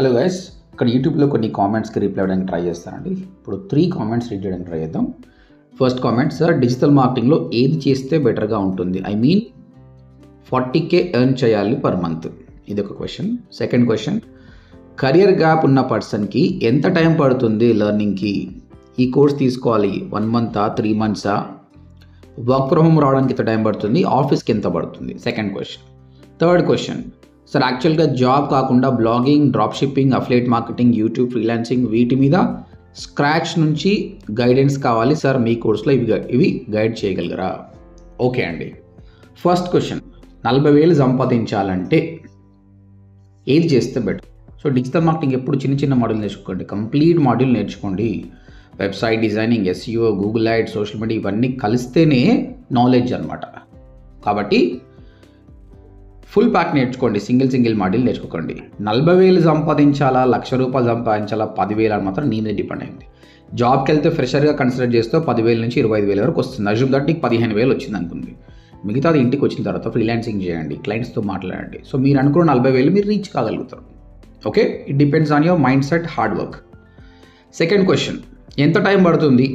Hello guys, ఇక్కడ యూట్యూబ్లో కొన్ని కామెంట్స్కి రిప్లై అవ్వడానికి ట్రై చేస్తానండి. ఇప్పుడు 3 కామెంట్స్ రీడ్ చేయడానికి ట్రై చేద్దాం. ఫస్ట్ కామెంట్, సార్ డిజిటల్ మార్కెటింగ్లో ఏది చేస్తే బెటర్గా ఉంటుంది? ఐ మీన్ 40K ఎర్న్ చేయాలి పర్ మంత్. ఇది ఒక question. Second question, career gap ఉన్న పర్సన్కి ఎంత టైం పడుతుంది లెర్నింగ్కి? ఈ కోర్స్ తీసుకోవాలి 1 మంతా 3 మంత్సా? వర్క్ ఫ్రమ్ హోమ్ రావడానికి ఎంత టైం పడుతుంది? ఆఫీస్కి ఎంత పడుతుంది? Second question. Third question, sir యాక్చువల్గా జాబ్ కాకుండా blogging, drop shipping, affiliate marketing, YouTube, freelancing వీటి మీద స్క్రాచ్ నుంచి గైడెన్స్ కావాలి సార్, మీ కోర్సులో ఇవి గైడ్ చేయగలరా? ఓకే అండి. ఫస్ట్ క్వశ్చన్, 40,000 సంపాదించాలంటే ఏది చేస్తే బెటర్? సో డిజిటల్ మార్కెటింగ్ ఎప్పుడు చిన్న మాడ్యూల్ నేర్చుకోండి, కంప్లీట్ మాడ్యూల్ నేర్చుకోండి. Website designing, SEO, Google ads, social media ఇవన్నీ కలిస్తేనే నాలెడ్జ్ అనమాట. కాబట్టి ఫుల్ ప్యాక్ నేర్చుకోండి, సింగిల్ మాడ్యూల్ నేర్చుకోకండి. 40,000 సంపాదించాలా, ₹1,00,000 సంపాదించాలా, 10,000 అని మాత్రం నీ మీద డిపెండ్ అయింది. జాబ్కి వెళ్తే ఫ్రెషర్గా కన్సిడర్ చేస్తే 10,000 నుంచి 25,000 వరకు వస్తుంది. అజ్యూమ్ దట్ నీకు 15,000 వచ్చింది అనుకుంది. మిగతాది ఇంటికి వచ్చిన తర్వాత ఫ్రీలాన్సింగ్ చేయండి, క్లయింట్స్తో మాట్లాడండి. సో మీరు అనుకున్న 40,000 మీరు రీచ్ కాగలుగుతారు. Okay, it depends on your mind set, hard work. Second question, ఎంత టైం పడుతుంది?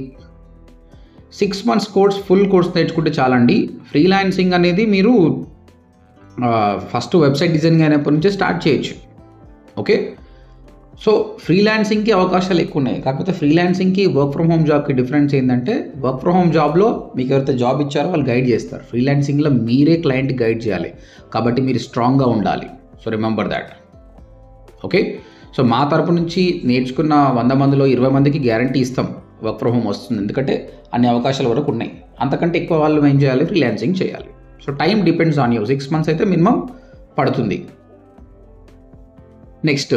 6 months కోర్స్, ఫుల్ కోర్స్ నేర్చుకుంటే చాలండి. ఫ్రీలాన్సింగ్ అనేది మీరు ఫస్ట్ వెబ్సైట్ డిజైనింగ్ అయినప్పటి నుంచే స్టార్ట్ చేయొచ్చు. ఓకే, సో ఫ్రీలాన్సింగ్కి అవకాశాలు ఎక్కువ ఉన్నాయి. కాకపోతే ఫ్రీలాన్సింగ్కి వర్క్ ఫ్రమ్ హోమ్ జాబ్కి డిఫరెన్స్ ఏంటంటే, వర్క్ ఫ్రమ్ హోమ్ జాబ్లో మీకు ఎవరైతే జాబ్ ఇచ్చారో వాళ్ళు గైడ్ చేస్తారు. ఫ్రీలాన్సింగ్లో మీరే క్లయింట్ గైడ్ చేయాలి. కాబట్టి మీరు స్ట్రాంగ్గా ఉండాలి. So remember that. Okay, so మా తరపు నుంచి నేర్చుకున్న 100 మందిలో 20 మందికి గ్యారంటీ ఇస్తాం వర్క్ ఫ్రమ్ హోమ్ వస్తుంది. ఎందుకంటే అన్ని అవకాశాల వరకు ఉన్నాయి. అంతకంటే ఎక్కువ వాళ్ళు ఏం చేయాలి? ఫ్రీలాన్సింగ్ చేయాలి. So time depends on you. 6 months అయితే మినిమం పడుతుంది. Next,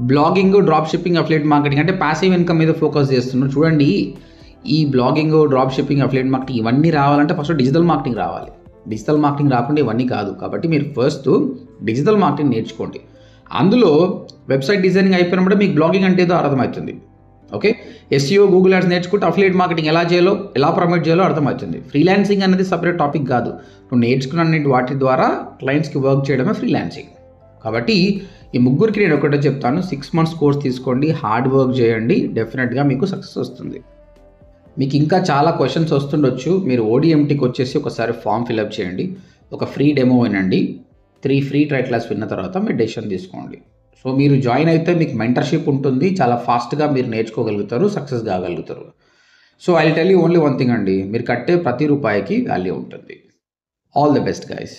blogging, drop shipping, affiliate marketing అంటే ప్యాసివ్ ఇన్కమ్ మీద ఫోకస్ చేస్తున్నారు. చూడండి, ఈ blogging, drop shipping, affiliate marketing ఇవన్నీ రావాలంటే ఫస్ట్ డిజిటల్ మార్కెటింగ్ రావాలి. డిజిటల్ మార్కెటింగ్ రాకుండా ఇవన్నీ కాదు. కాబట్టి మీరు ఫస్ట్ డిజిటల్ మార్కెటింగ్ నేర్చుకోండి. అందులో వెబ్సైట్ డిజైనింగ్ అయిపోయినప్పుడు మీకు బ్లాగింగ్ అంటే ఏదో అర్థమవుతుంది. ఓకే, SEO, గూగుల్ యాడ్స్ నేర్చుకుంటే అఫిలియేట్ మార్కెటింగ్ ఎలా చేయాలో, ఎలా ప్రమోట్ చేయాలో అర్థమవుతుంది. ఫ్రీలాన్సింగ్ అనేది సపరేట్ టాపిక్ కాదు. నువ్వు నేర్చుకున్న వాటి ద్వారా క్లయింట్స్కి వర్క్ చేయడమే ఫ్రీలాన్సింగ్. కాబట్టి ఈ ముగ్గురికి నేను ఒకటే చెప్తాను, 6 months కోర్స్ తీసుకోండి, హార్డ్ వర్క్ చేయండి, డెఫినెట్గా మీకు సక్సెస్ వస్తుంది. మీకు ఇంకా చాలా క్వశ్చన్స్ వస్తుండొచ్చు. మీరు ODMTకి వచ్చేసి ఒకసారి ఫామ్ ఫిల్అప్ చేయండి, ఒక ఫ్రీ డెమో వినండి, 3 ఫ్రీ ట్రై క్లాస్ విన్న తర్వాత మీరు డెసిషన్ తీసుకోండి. సో మీరు జాయిన్ అయితే మీకు మెంటర్షిప్ ఉంటుంది, చాలా ఫాస్ట్గా మీరు నేర్చుకోగలుగుతారు, సక్సెస్ కాగలుగుతారు. So I will tell you only one thing అండి, మీరు కట్టే ప్రతి రూపాయికి వాల్యూ ఉంటుంది. All the best guys.